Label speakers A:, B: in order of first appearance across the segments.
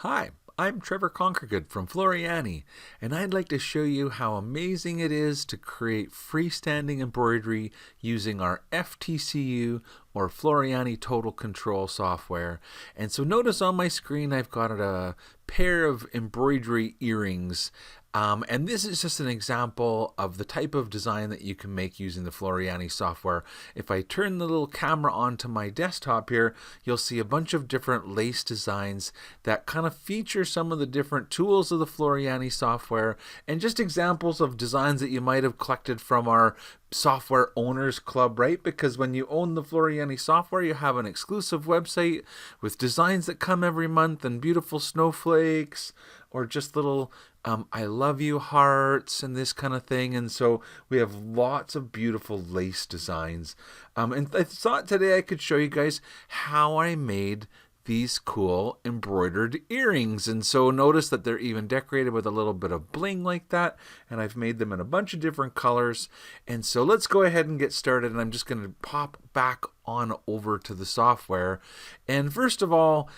A: Hi, I'm Trevor Conkergood from Floriani, and I'd like to show you how amazing it is to create freestanding embroidery using our FTCU or Floriani Total Control software. And so notice on my screen I've got a pair of embroidery earrings. And this is just an example of the type of design that you can make using the Floriani software. If I turn the little camera onto my desktop here, you'll see a bunch of different lace designs that kind of feature some of the different tools of the Floriani software and just examples of designs that you might have collected from our software owners club, right? Because when you own the Floriani software, you have an exclusive website with designs that come every month and beautiful snowflakes or just little I love you hearts and this kind of thing. And so we have lots of beautiful lace designs. And I thought today I could show you guys how I made these cool embroidered earrings. And so notice that they're even decorated with a little bit of bling like that. And I've made them in a bunch of different colors. And so let's go ahead and get started. And I'm just going to pop back on over to the software. And first of all,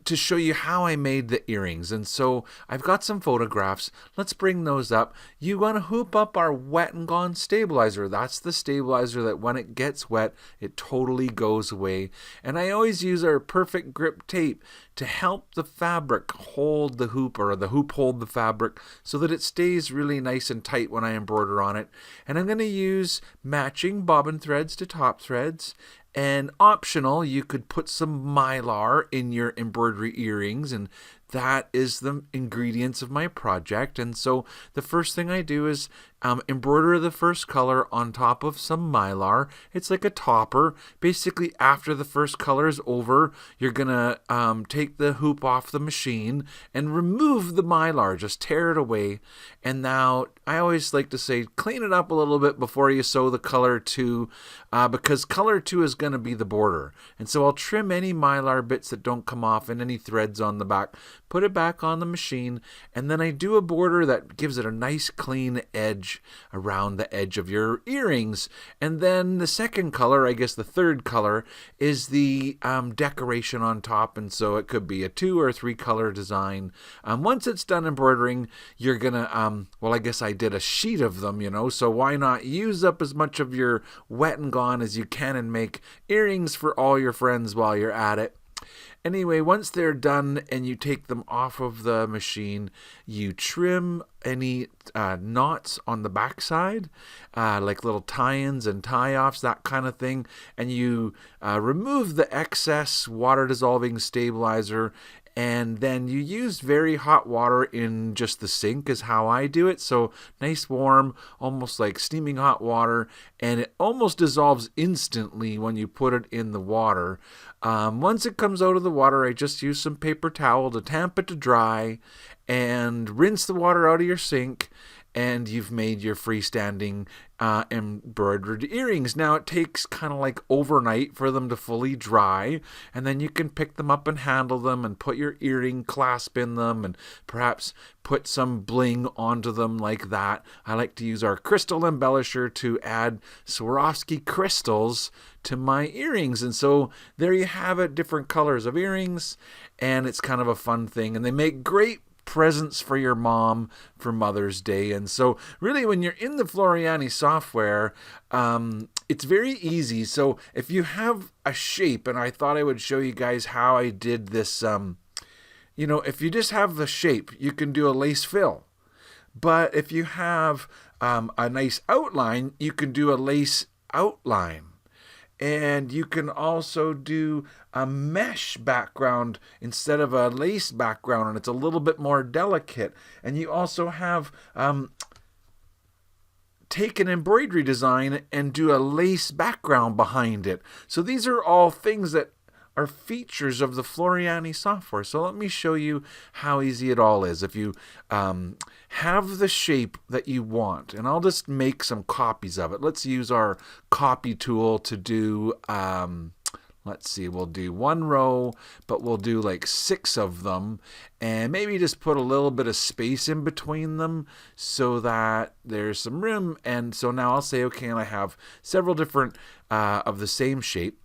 A: to show you how I made the earrings. And so I've got some photographs. Let's bring those up. You want to hoop up our wet and gone stabilizer. That's the stabilizer that when it gets wet, it totally goes away. And I always use our perfect grip tape to help the fabric hold the hoop, or the hoop hold the fabric, so that it stays really nice and tight when I embroider on it. And I'm going to use matching bobbin threads to top threads. And optional, you could put some mylar in your embroidery earrings, and that is the ingredients of my project. And so the first thing I do is embroider the first color on top of some mylar. It's like a topper. Basically, after the first color is over, you're gonna take the hoop off the machine and remove the mylar, just tear it away. And now I always like to say clean it up a little bit before you sew the color 2, because color 2 is going to be the border. And so I'll trim any mylar bits that don't come off and any threads on the back, put it back on the machine, and then I do a border that gives it a nice clean edge around the edge of your earrings. And then the second color, I guess the third color, is the decoration on top. And so it could be a 2 or 3 color design. Once it's done embroidering, you're gonna well, I guess I did a sheet of them, so why not use up as much of your wet and gone as you can and make earrings for all your friends while you're at it. Anyway, once they're done and you take them off of the machine, you trim any knots on the backside, like little tie-ins and tie-offs, that kind of thing, and you remove the excess water-dissolving stabilizer. And then you use very hot water in just the sink is how I do it. So nice warm, almost like steaming hot water. And it almost dissolves instantly when you put it in the water. Once it comes out of the water, I just use some paper towel to tamp it to dry and rinse the water out of your sink. And you've made your freestanding embroidered earrings. Now it takes kind of like overnight for them to fully dry, and then you can pick them up and handle them and put your earring clasp in them and perhaps put some bling onto them like that. I like to use our crystal embellisher to add Swarovski crystals to my earrings. And so there you have it, different colors of earrings, and it's kind of a fun thing. And they make great presents for your mom for Mother's Day. And so really when you're in the Floriani software, it's very easy. So if you have a shape, and I thought I would show you guys how I did this, if you just have the shape, you can do a lace fill. But if you have a nice outline, you can do a lace outline. And you can also do a mesh background instead of a lace background, and it's a little bit more delicate. And you also have take an embroidery design and do a lace background behind it. So these are all things that are features of the Floriani software. So let me show you how easy it all is. If you have the shape that you want, and I'll just make some copies of it. Let's use our copy tool to do, let's see, we'll do 1 row, but we'll do like 6 of them, and maybe just put a little bit of space in between them so that there's some room. And so now I'll say, okay, and I have several different of the same shape.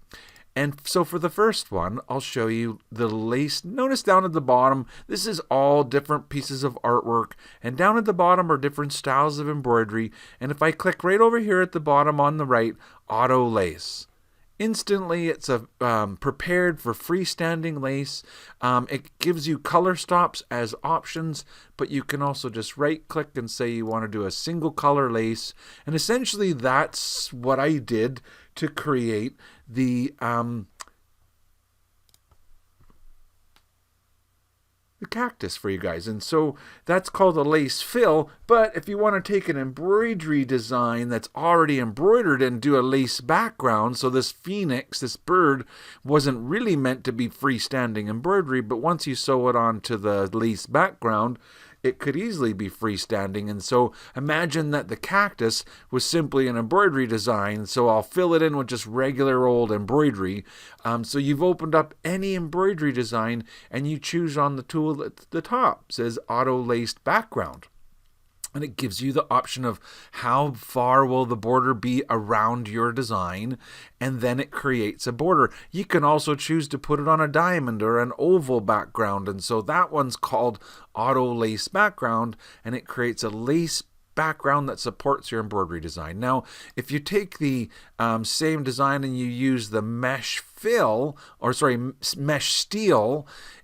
A: And so for the first one, I'll show you the lace. Notice down at the bottom, this is all different pieces of artwork. And down at the bottom are different styles of embroidery. And if I click right over here at the bottom on the right, auto lace. Instantly, it's prepared for freestanding lace. It gives you color stops as options, but you can also just right click and say you want to do a single color lace. And essentially that's what I did to create the cactus for you guys. And so that's called a lace fill. But if you want to take an embroidery design that's already embroidered and do a lace background, so this phoenix, this bird, wasn't really meant to be freestanding embroidery, but once you sew it onto the lace background, it could easily be freestanding. And so imagine that the cactus was simply an embroidery design, so I'll fill it in with just regular old embroidery. So you've opened up any embroidery design and you choose on the tool at the top. It says auto laced background. And it gives you the option of how far will the border be around your design, and then it creates a border. You can also choose to put it on a diamond or an oval background, and so that one's called auto lace background, and it creates a lace background that supports your embroidery design. Now, if you take the same design and you use the mesh steel,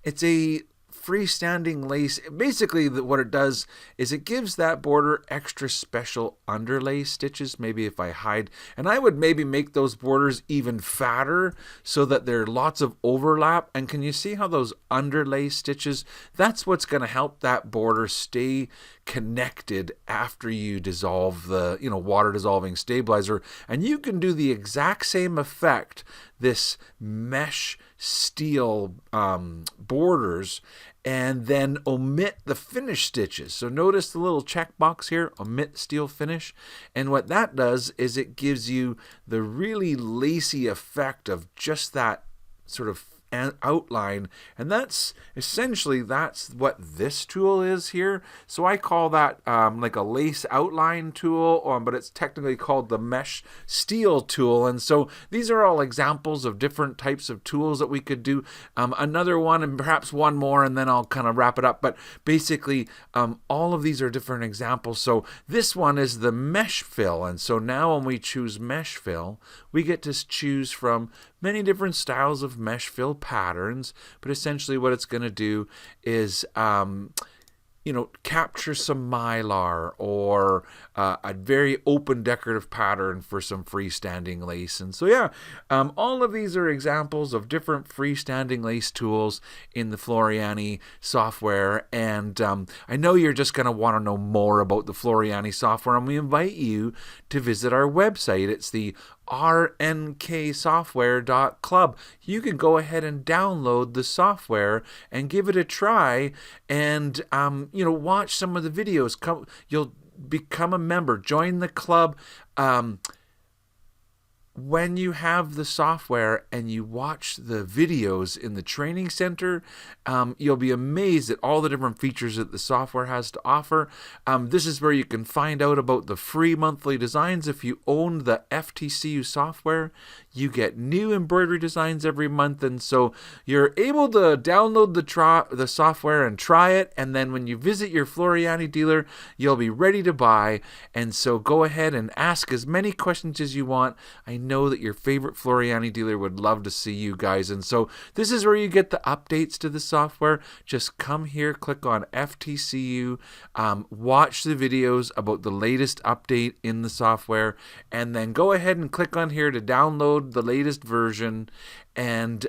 A: it's a freestanding lace. Basically, what it does is it gives that border extra special underlay stitches. Maybe if I hide, and I would maybe make those borders even fatter so that there are lots of overlap. And can you see how those underlay stitches, that's what's going to help that border stay connected after you dissolve the water dissolving stabilizer. And you can do the exact same effect, this mesh steel borders, and then omit the finish stitches. So notice the little checkbox here, omit steel finish. And what that does is it gives you the really lacy effect of just that sort of outline. And that's essentially, that's what this tool is here. So I call that like a lace outline tool, but it's technically called the mesh steel tool. And so these are all examples of different types of tools that we could do. Another one, and perhaps one more, and then I'll kind of wrap it up. But basically, all of these are different examples. So this one is the mesh fill. And so now when we choose mesh fill, we get to choose from many different styles of mesh fill patterns, but essentially what it's going to do is capture some mylar or a very open decorative pattern for some freestanding lace. And so all of these are examples of different freestanding lace tools in the Floriani software. And I know you're just going to want to know more about the Floriani software, and we invite you to visit our website. It's the rnksoftware.club. You can go ahead and download the software and give it a try, and watch some of the videos. You'll become a member, join the club. When you have the software and you watch the videos in the training center, you'll be amazed at all the different features that the software has to offer. This is where you can find out about the free monthly designs. If you own the FTCU software, you get new embroidery designs every month. And so you're able to download the software and try it. And then when you visit your Floriani dealer, you'll be ready to buy. And so go ahead and ask as many questions as you want. I know that your favorite Floriani dealer would love to see you guys. And so this is where you get the updates to the software. Just come here, click on FTCU, watch the videos about the latest update in the software, and then go ahead and click on here to download the latest version. And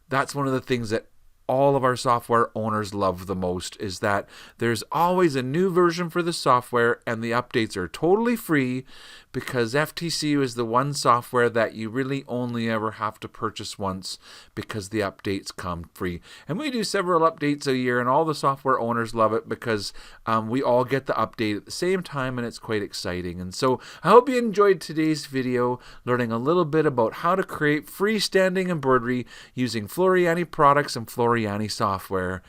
A: that's one of the things that all of our software owners love the most, is that there's always a new version for the software, and the updates are totally free, because FTCU is the one software that you really only ever have to purchase once, because the updates come free. And we do several updates a year, and all the software owners love it because we all get the update at the same time, and it's quite exciting. And so I hope you enjoyed today's video, learning a little bit about how to create freestanding embroidery using Floriani products and Floriani software.